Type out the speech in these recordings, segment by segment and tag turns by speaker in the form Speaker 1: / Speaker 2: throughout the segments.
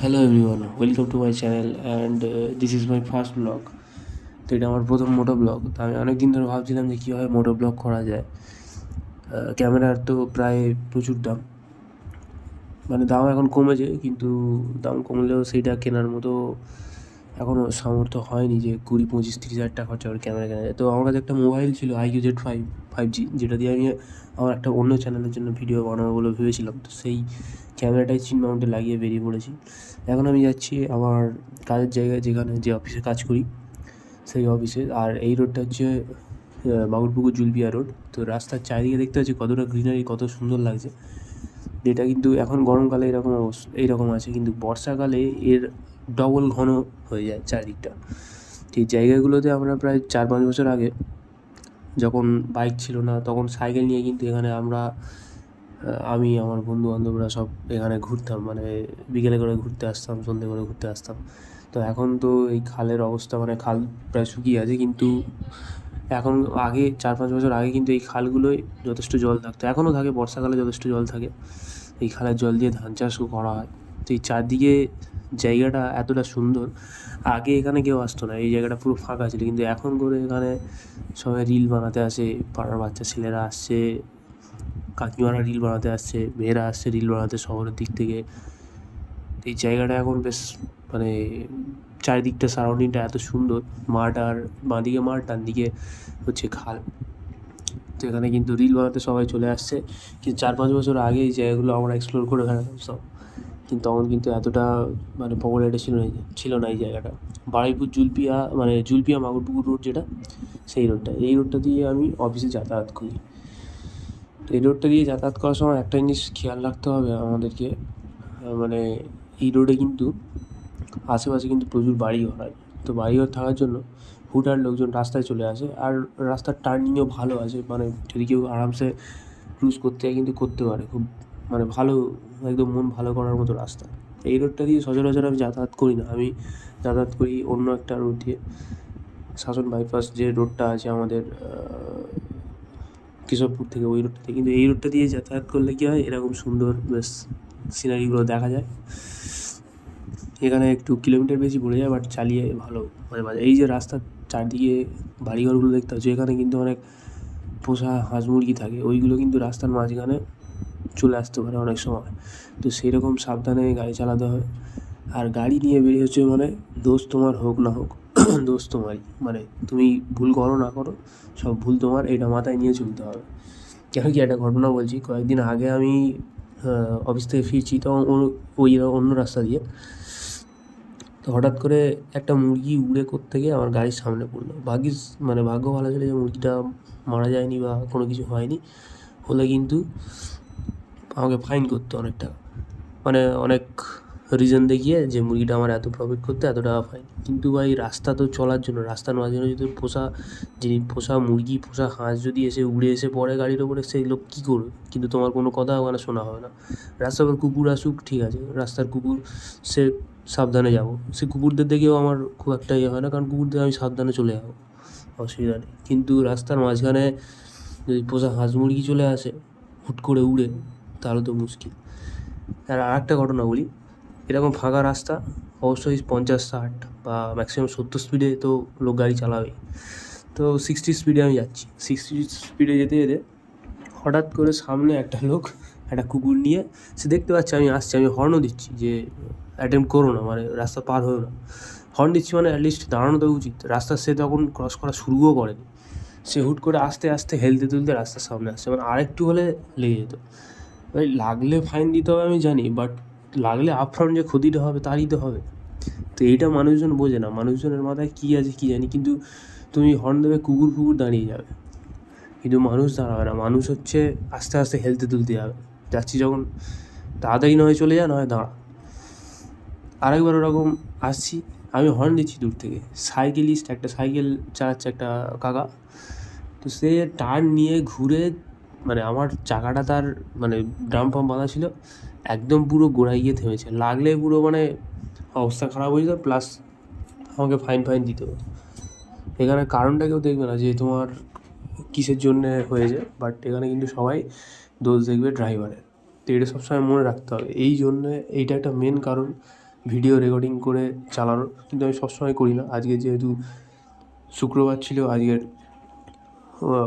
Speaker 1: Hello everyone, welcome to my channel and this is my first blog. তো এটা আমার প্রথম মোটো ব্লগ। তো আমি অনেক দিন ধরে ভাবছিলাম যে কীভাবে মোটো ব্লগ করা যায়। ক্যামেরার তো প্রায় প্রচুর দাম, মানে দাম এখন কমেছে, কিন্তু দাম কমলেও সেইটা কেনার মতো এখনও সামর্থ্য হয়নি যে 20-25-30 হাজার টাকা খরচা করে ক্যামেরা কেনা যায়। তো আমার কাছে একটা মোবাইল ছিল IQZ5G, যেটা দিয়ে আমি আমার একটা অন্য চ্যানেলের জন্য ভিডিও বানাবো বলে ভেবেছিলাম। তো সেই ক্যামেরাটাই চিন মাউন্টে লাগিয়ে বেরিয়ে পড়েছি। এখন আমি যাচ্ছি আমার কাজের জায়গায়, যেখানে যে অফিসে কাজ করি সেই অফিসে। আর এই রোডটা হচ্ছে মাগুরপুকুর জুলপিয়া রোড। তো রাস্তার চারিদিকে দেখতে পাচ্ছি কতটা গ্রিনারি, কত সুন্দর লাগছে। যেটা কিন্তু এখন গরমকালে এরকম এইরকম আছে, কিন্তু বর্ষাকালে এর ডবল ঘন হয়ে যায় চারিদিকটা। এই জায়গাগুলোতে আমরা প্রায় 4-5 বছর আগে, যখন বাইক ছিল না, তখন সাইকেল নিয়ে কিন্তু এখানে আমি আমার বন্ধুবান্ধবরা সব এখানে ঘুরতাম, মানে বিকেলে করে ঘুরতে আসতাম, সন্ধ্যে করে ঘুরতে আসতাম। তো এখন তো এই খালের অবস্থা, মানে খাল প্রায় শুকিয়ে আছে, কিন্তু এখন আগে 4-5 বছর আগে কিন্তু এই খালগুলোয় যথেষ্ট জল থাকতো, এখনও থাকে, বর্ষাকালে যথেষ্ট জল থাকে। এই খালের জল দিয়ে ধান চাষও করা হয়। তো এই চারদিকে জায়গাটা এতটা সুন্দর, আগে এখানে কেউ আসতো না, এই জায়গাটা পুরো ফাঁকা ছিল, কিন্তু এখন করে এখানে সবাই রিল বানাতে আসে, পাড়ার বাচ্চা ছেলেরা আসছে, কাকিমারা রিল বানাতে আসছে, মেয়েরা আসছে রিল বানাতে শহরের দিক থেকে। এই জায়গাটা এখন বেশ, মানে চারিদিকটা সারাউন্ডিংটা এত সুন্দর, মাঠ, আর বাঁদিকে মাঠ, ডান দিকে হচ্ছে খাল। তো এখানে কিন্তু রিল বানাতে সবাই চলে আসছে। কিন্তু 4-5 বছর আগে এই জায়গাগুলো আমরা এক্সপ্লোর করে ফেলাম সব, কিন্তু তখন কিন্তু এতটা মানে পপুলারিটি ছিল না এই জায়গাটা। বারুইপুর জুলপিয়া, মানে জুলপিয়া মাগুরপুকুর রোড যেটা, সেই রোডটা দিয়ে আমি অফিসে যাতায়াত করি। তো এই রোডটা দিয়ে যাতায়াত করার সময় একটা জিনিস খেয়াল রাখতে হবে আমাদেরকে, মানে এই রোডে কিন্তু আশেপাশে কিন্তু প্রচুর বাড়িঘর হয়। তো বাড়িঘর থাকার জন্য হুটহাট লোকজন রাস্তায় চলে আসে, আর রাস্তার টার্নিংও ভালো আছে, মানে যদি কেউ আরামসে ক্রুজ করতে যায় কিন্তু করতে পারে, খুব মানে ভালো, একদম মন ভালো করার মতো রাস্তা। এই রোডটা দিয়ে সচরাচর আমি যাতায়াত করি না, আমি যাতায়াত করি অন্য একটা রোড দিয়ে, শাসন বাইপাস যে রোডটা আছে আমাদের কেশবপুর থেকে, ওই রোডটা দিয়ে। কিন্তু এই রোডটা দিয়ে যাতায়াত করলে কী হয়, এরকম সুন্দর বেশ সিনারিগুলো দেখা যায়। এখানে একটু কিলোমিটার বেশি পড়ে যায়, বাট চালিয়ে ভালো, মানে মজা। এই যে রাস্তার চারদিকে বাড়িঘরগুলো দেখতে পাচ্ছ, এখানে কিন্তু অনেক পোষা হাঁস মুরগি থাকে, ওইগুলো কিন্তু রাস্তার মাঝখানে চলে আসতে পারে অনেক সময়। তো সেই রকম সাবধানে গাড়ি চালাতে হবে। আর গাড়ি নিয়ে বেরিয়ে হচ্ছে মানে দোষ তোমার হোক না হোক, দোষ তোমারই, মানে তুমি ভুল করো না করো, সব ভুল তোমার, এটা মাথায় নিয়ে চলতে হবে। কেন কি একটা ঘটনা বলছি, কয়েকদিন আগে আমি অফিস থেকে ফিরছি, তখন ওই অন্য রাস্তা দিয়ে, তো হঠাৎ করে একটা মুরগি উড়ে কোত্থেকে আমার গাড়ির সামনে পড়লো। ভাগ্য ভালো ছিল যে মুরগিটা মারা যায়নি বা কোনো কিছু হয়নি, হলে কিন্তু আমাকে ফাইন করতো অনেক টাকা, মানে অনেক রিজন দেখিয়ে যে মুরগিটা আমার এত প্রফিট করতে এত টাকা ফাইন। কিন্তু ভাই রাস্তা তো চলার জন্য, রাস্তার মাঝখানে যদি পোষা মুরগি, পোষা হাঁস যদি এসে উড়ে এসে পড়ে গাড়ির ওপরে, সেই লোক কী করবে? কিন্তু তোমার কোনো কথা ওখানে শোনা হবে না। রাস্তার উপর কুকুর আসুক, ঠিক আছে, রাস্তার কুকুর, সে সাবধানে যাবো, সে কুকুরদের দেখেও আমার খুব একটা ইয়ে হয় না, কারণ কুকুরদের আমি সাবধানে চলে যাবো, অসুবিধা নেই। কিন্তু রাস্তার মাঝখানে যদি পোষা হাঁস মুরগি চলে আসে হুট করে উড়ে, তাহলে তো মুশকিল। আর আরেকটা ঘটনা বলি, এরকম ফাঁকা রাস্তা অবশ্যই 50-60 বা ম্যাক্সিমাম 70 স্পিডে তো লোক গাড়ি চালাবেই। তো 60 স্পিডে আমি যাচ্ছি, 60 স্পিডে যেতে যেতে হঠাৎ করে সামনে একটা লোক একটা কুকুর নিয়ে, সে দেখতে পাচ্ছে আমি আসছি, আমি হর্নও দিচ্ছি যে অ্যাটেম্প্ট করো না, মানে রাস্তা পার হয়েও না। হর্ন দিচ্ছি মানে অ্যাটলিস্ট দাঁড়ানো তো উচিত, রাস্তা সে তখন ক্রস করা শুরুও করেনি। সে হুট করে আস্তে আস্তে হেলতে তুলতে রাস্তার সামনে আসছে, মানে আরেকটু হলে লেগে যেত। ভাই লাগলে ফাইন দিতে হবে আমি জানি, বাট লাগলে আপফ্রন্ট যে ক্ষতিটা হবে তারই তো হবে। তো এইটা মানুষজন বোঝে না, মানুষজনের মাথায় কী আছে কী জানি, কিন্তু তুমি হর্ন দেবে, কুকুর দাঁড়িয়ে যাবে, কিন্তু মানুষ দাঁড়াবে না। মানুষ হচ্ছে আস্তে আস্তে হেলতে তুলতে যাবে, যাচ্ছি যখন তাড়াতাড়ি নয় চলে যা, নয় দাঁড়া। আরেকবার ওরকম আসছি, আমি হর্ন দিচ্ছি দূর থেকে, একটা সাইকেল চালাচ্ছে একটা কাকা। তো সে টার্ন নিয়ে ঘুরে, মানে আমার চাকাটা তার, মানে ড্রাম পাম্প বাঁধা ছিল, একদম পুরো গোড়ায় গিয়ে থেমেছে, লাগলে পুরো মানে অবস্থা খারাপ হয়ে যেত, প্লাস আমাকে ফাইন দিতে হতো। এখানে কারণটা কেউ দেখবে না যে তোমার কিসের জন্যে হয়েছে, বাট এখানে কিন্তু সবাই দোষ দেখবে ড্রাইভারের। তো এটা সবসময় মনে রাখতে হবে, এই জন্যে এইটা একটা মেন কারণ ভিডিও রেকর্ডিং করে চালানোর, কিন্তু আমি সবসময় করি না। আজকে যেহেতু শুক্রবার ছিল, আজকের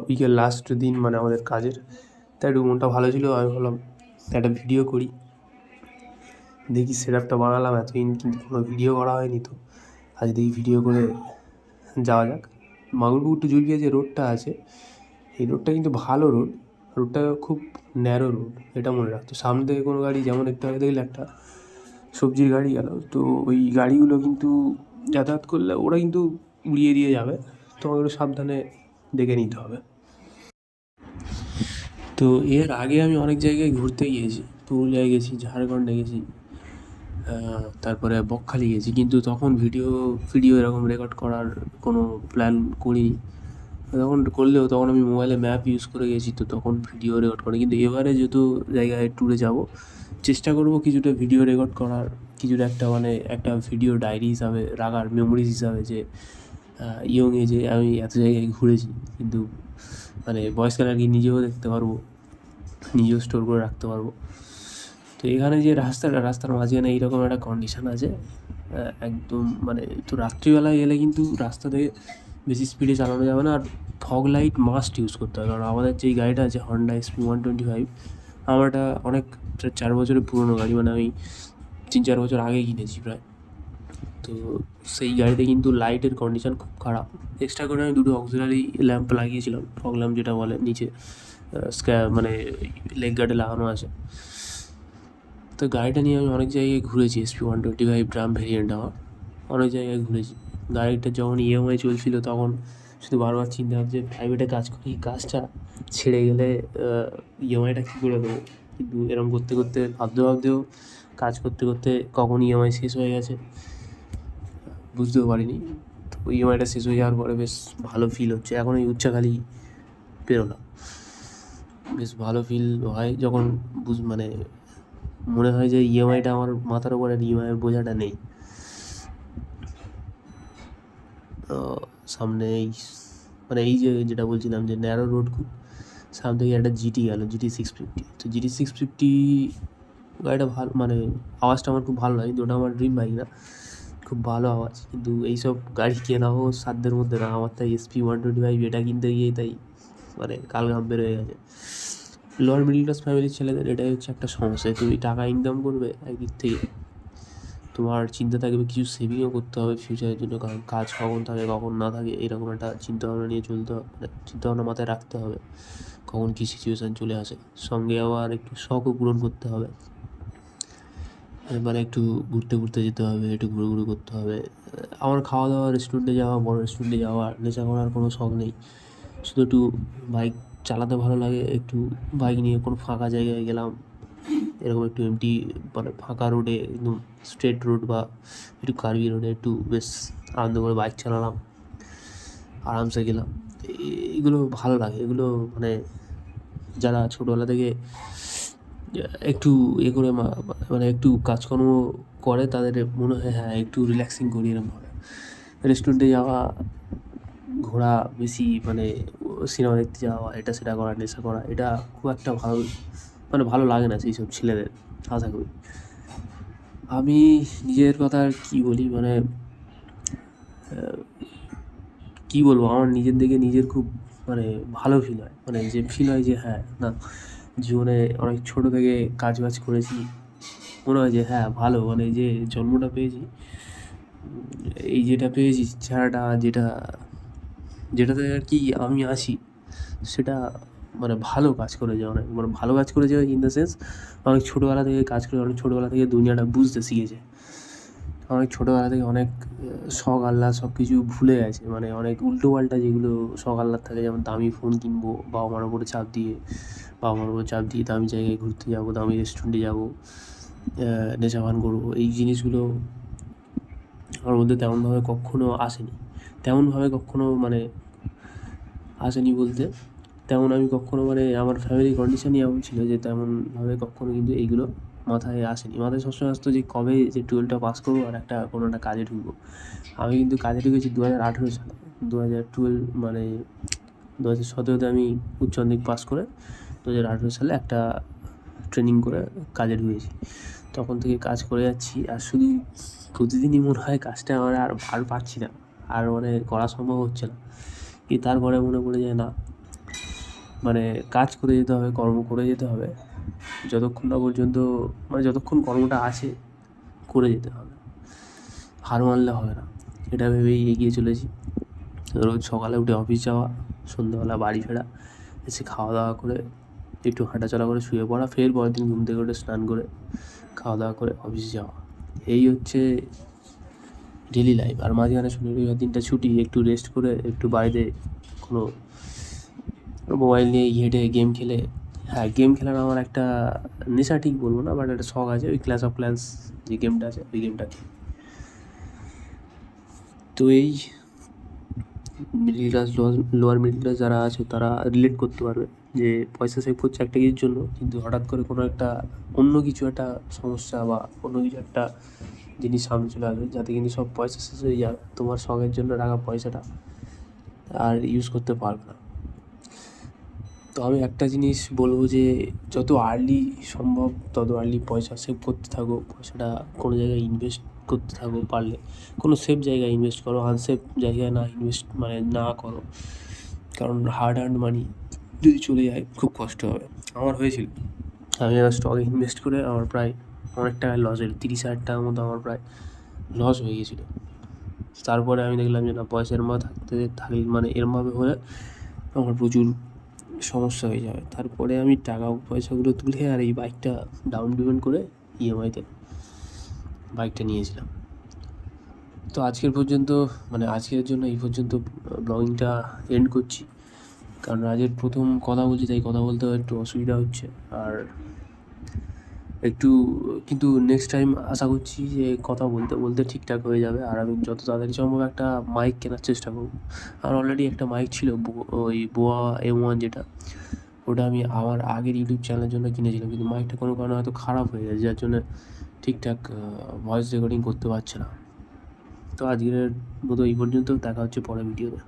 Speaker 1: উইকের লাস্ট দিন মানে আমাদের কাজের, তাই একটু মনটা ভালো ছিল, আমি ভাবলাম একটা ভিডিও করি। দেখি সেটআপটা বানালাম এতদিন, কিন্তু কোনো ভিডিও করা হয়নি, তো আজ দেখি ভিডিও করে যাওয়া যাক। মাগুরপুকুর টু জুলপিয়া যে রোডটা আছে, এই রোডটা কিন্তু ভালো রোডটা খুব ন্যারো রোড, এটা মনে রাখতো। সামনে থেকে কোনো গাড়ি, যেমন একটু আগে দেখলে একটা সবজির গাড়ি গেল, তো ওই গাড়িগুলো কিন্তু যাতায়াত করলে ওরা কিন্তু উড়িয়ে দিয়ে যাবে, তোমাকে একটু সাবধানে দেখে নিতে হবে। তো এর আগে আমি অনেক জায়গায় ঘুরতে গিয়েছি, পুরুলিয়ায় গেছি, ঝাড়খণ্ডে গেছি, তারপরে বকখালি গেছি, কিন্তু তখন ভিডিও এরকম রেকর্ড করার কোনো প্ল্যান করিনি। তখন করলেও তখন আমি মোবাইলে ম্যাপ ইউজ করে গেছি, তো তখন ভিডিও রেকর্ড করি। কিন্তু এবারে যেহেতু জায়গায় ট্যুরে যাব, চেষ্টা করব কিছুটা ভিডিও রেকর্ড করার, কিছুটা একটা ভিডিও ডায়েরি হিসাবে রাখার, মেমোরিজ হিসাবে, যে ইয়ং এজে আমি এত জায়গায় ঘুরেছি। কিন্তু মানে বয়সকালে আর কি নিজেও দেখতে পারবো, নিজেও স্টোর করে রাখতে পারবো। তো এখানে যে রাস্তার মাঝখানে এইরকম একটা কন্ডিশান আছে, একদম মানে, তো রাত্রিবেলায় গেলে কিন্তু রাস্তা থেকে বেশি স্পিডে চালানো যাবে না, আর ফগ লাইট মাস্ট ইউজ করতে হবে। কারণ আমাদের যেই গাড়িটা আছে হন্ডা SP125, আমারটা অনেক 4 বছরের পুরনো গাড়ি, মানে আমি 3-4 বছর আগে কিনেছি প্রায়। তো সেই গাড়িতে কিন্তু লাইটের কন্ডিশান খুব খারাপ। এক্সট্রা করে আমি 2টো অক্সিলারি ল্যাম্প লাগিয়েছিলাম, ফগ ল্যাম্প যেটা বলে, নিচে মানে লেগ গার্ডে লাগানো আছে। তো গাড়িটা নিয়ে আমি অনেক জায়গায় ঘুরেছি, SP125 ড্রাম ভেরিয়েন্ট আমার, অনেক জায়গায় ঘুরেছি। গাড়িটা যখন EMI চলছিল তখন শুধু বারবার চিন্তা হচ্ছে প্রাইভেটে কাজ করি, কাজটা ছেড়ে গেলে EMIটা কী করে দেবো। কিন্তু এরকম করতে করতে ভাবতেও কাজ করতে করতে কখন EMI শেষ হয়ে গেছে বুঝতেও পারিনি। তো EMIটা শেষ হয়ে যাওয়ার পরে বেশ ভালো ফিল হচ্ছে। এখন এই উচ্চাখালি পেরোলাম, বেশ ভালো ফিল হয় যখন মানে মনে হয় যে EMIটা আমার মাথার উপরে, EMIয়ের বোঝাটা নেই। তো সামনে মানে এই যেটা বলছিলাম যে ন্যারো রোড, খুব সামনে থেকে একটা GT গেল, GT650। তো GT650 গাড়িটা ভালো, মানে আওয়াজটা আমার খুব ভালো লাগে, কিন্তু ওটা আমার ড্রিম বাইক না, খুব ভালো আওয়াজ। কিন্তু এইসব গাড়ি কেনাও সাধ্যের মধ্যে না আমার, তাই SP125 এটা কিনতে গিয়েই তাই মানে কালঘাম বের হয়ে গেছে। লোয়ার মিডল ক্লাস ফ্যামিলির ছেলেদের এটাই হচ্ছে একটা সমস্যা। তুমি টাকা ইনকাম করবে একদিক থেকে, তোমার চিন্তা থাকবে কিছু সেভিংও করতে হবে ফিউচারের জন্য, কারণ কাজ কখন থাকে কখন না থাকে এরকম একটা চিন্তাভাবনা নিয়ে চলতে হবে, মানে চিন্তাভাবনা মাথায় রাখতে হবে কখন কী সিচুয়েশান চলে আসে। সঙ্গে আবার একটু শখও পূরণ করতে হবে, মানে একটু ঘুরতে যেতে হবে, একটু ঘুরে করতে হবে। আমার খাওয়া দাওয়া, রেস্টুরেন্টে যাওয়া, বড় রেস্টুরেন্টে যাওয়া, নেশা করার কোনো শখ নেই। শুধু একটু বাইক চালাতে ভালো লাগে, একটু বাইক নিয়ে কোনো ফাঁকা জায়গায় গেলাম, এরকম একটু এমটি মানে ফাঁকা রোডে, একদম স্ট্রেট রোড বা একটু কার্ভি রোডে একটু বেশ আনন্দ করে বাইক চালালাম, আরামসে গেলাম। এগুলো ভালো লাগে। এগুলো মানে যারা ছোটোবেলা থেকে একটু করে মানে একটু কাজকর্ম করে, তাদের মনে হয় হ্যাঁ একটু রিল্যাক্সিং করি এরকম ভাবে। রেস্টুরেন্টে যাওয়া, ঘোরা বেশি, মানে সিনেমা দেখতে যাওয়া, এটা সেটা করা, নেশা করা, এটা খুব একটা ভালো লাগে না সেই সব ছেলেদের, আশা করি। আমি নিজের কথা আর কী বলি, মানে কী বলবো, আমার নিজের দিকে নিজের খুব মানে ভালো ফিল হয়, মানে যে ফিল হয় যে হ্যাঁ না, জীবনে অনেক ছোটো থেকে কাজ করেছি, মনে হয় যে হ্যাঁ ভালো, মানে যে জন্মটা পেয়েছি, এই যেটা পেয়েছি, ছাড়াটা যেটাতে আর কি আমি আছি, সেটা মানে ভালো কাজ করেছে, অনেক মানে ভালো কাজ করেছে ইন দ্য সেন্স, অনেক ছোটোবেলা থেকে কাজ করে, অনেক ছোটোবেলা থেকে দুনিয়াটা বুঝতে শিখেছে, অনেক ছোটোবেলা থেকে অনেক শখ আহ্লাদ সব কিছু ভুলে গেছে, মানে অনেক উল্টোপাল্টা যেগুলো শখ আহ্লাদ থাকে, যেমন দামি ফোন কিনবো, বাবা মার উপরে চাপ দিয়ে দামি জায়গায় ঘুরতে যাবো, দামি রেস্টুরেন্টে যাবো, নেশা ভান করবো, এই জিনিসগুলো আমার মধ্যে তেমনভাবে কখনো আসেনি। মানে আসেনি বলতে, তেমন আমি কখনো, মানে আমার ফ্যামিলি কন্ডিশনই এমন ছিল যে তেমনভাবে কখনো কিন্তু এইগুলো মাথায় আসেনি। মাথায় সবসময় আসতো যে কবে যে 12টা পাস করবো আর কোনো একটা কাজে ঢুকবো। আমি কিন্তু কাজে ঢুকেছি 2018 সালে। 2012 মানে 2017তে আমি উচ্চ মাধ্যমিক পাস করে 2018 সালে একটা ট্রেনিং করে কাজে ঢুকেছি। তখন থেকে কাজ করে যাচ্ছি, আর শুধু প্রতিদিনই মনে হয় কাজটা আমার আর পারছি না, আর মানে করা সম্ভব হচ্ছে না। কিন্তু তারপরে মনে পড়ে যায় না, মানে কাজ করে যেতে হবে, কর্ম করে যেতে হবে, যতক্ষণ না পর্যন্ত মানে যতক্ষণ কর্মটা আছে করে যেতে হবে, হার মানলে হবে না, এটা ভেবেই এগিয়ে চলেছি। রোজ সকালে উঠে অফিস যাওয়া, সন্ধ্যেবেলা বাড়ি ফেরা, এসে খাওয়া দাওয়া করে একটু হাঁটাচলা করে শুয়ে পড়া, ফের পরের দিন ঘুম থেকে উঠে স্নান করে খাওয়া দাওয়া করে অফিসে যাওয়া, এই হচ্ছে ডেলি লাইফ। আর মাঝখানে শনি রবিবার দিনটা ছুটি, একটু রেস্ট করে একটু বাড়িতে কোনো মোবাইল নিয়ে ঘেঁটে গেম খেলে। হ্যাঁ, গেম খেলার আমার একটা নেশা ঠিক বলবো না, বাট একটা শখ আছে, ওই ক্ল্যাশ অফ ক্ল্যান্স যে গেমটা আছে ওই গেমটা। তো এই middle class, lower middle class যারা আছে তারা রিলেট করতে পারবে যে পয়সা সেভ করছে একটা কিছুর জন্য, কিন্তু হঠাৎ করে কোনো একটা অন্য কিছু একটা সমস্যা বা অন্য কিছু একটা জিনিস সামনে চলে আসবে, যাতে কিন্তু সব পয়সা শেষ হয়ে যাবে, তোমার শখের জন্য রাখা পয়সাটা আর ইউজ করতে পারবে না। তো আমি একটা জিনিস বলবো যে যত আর্লি সম্ভব তত আর্লি পয়সা সেভ করতে থাকো, পয়সাটা কোনো জায়গায় ইনভেস্ট করতে থাকো, পারলে কোনো সেফ জায়গায় ইনভেস্ট করো, আনসেফ জায়গায় না ইনভেস্ট মানে না করো, কারণ হার্ড আর্ন মানি যদি চলে যায় খুব কষ্ট হবে। আমার হয়েছিল, আমি এবার স্টকে ইনভেস্ট করে আমার প্রায় অনেক টাকায় লস হলো, 30,000 টাকার মতো আমার প্রায় লস হয়ে গেছিলো। তারপরে আমি দেখলাম যে না, পয়সা এরমভাবে থাকলে মানে এরমভাবে হলে আমার প্রচুর সমস্যা হয়ে যাবে। তারপরে আমি টাকা পয়সাগুলো তুলে আর এই বাইকটা ডাউন পেমেন্ট করে ইএমআইতে বাইকটা নিয়েছিলাম। তো আজকের পর্যন্ত মানে আজকের জন্য এই পর্যন্ত ব্লগিংটা এন্ড করছি, কারণ আজকের প্রথম কথা বলছি, তাই কথা বলতেও একটু অসুবিধা হচ্ছে। আর একটু কিন্তু নেক্সট টাইম আশা করছি যে কথা বলতে বলতে ঠিকঠাক হয়ে যাবে, আর আমি যত তাড়াতাড়ি সম্ভব একটা মাইক কেনার চেষ্টা করব। আমার অলরেডি একটা মাইক ছিল, ওই বোয়া M1 যেটা, ওটা আমি আমার আগের ইউটিউব চ্যানেলের জন্য কিনেছিলাম, কিন্তু মাইকটা কোনো কারণে হয়তো খারাপ হয়ে গেছে, যার জন্য ঠিকঠাক ভয়েস রেকর্ডিং করতে পারছে না। তো আজকের মতো এই পর্যন্ত, দেখা হচ্ছে পরের ভিডিওতে।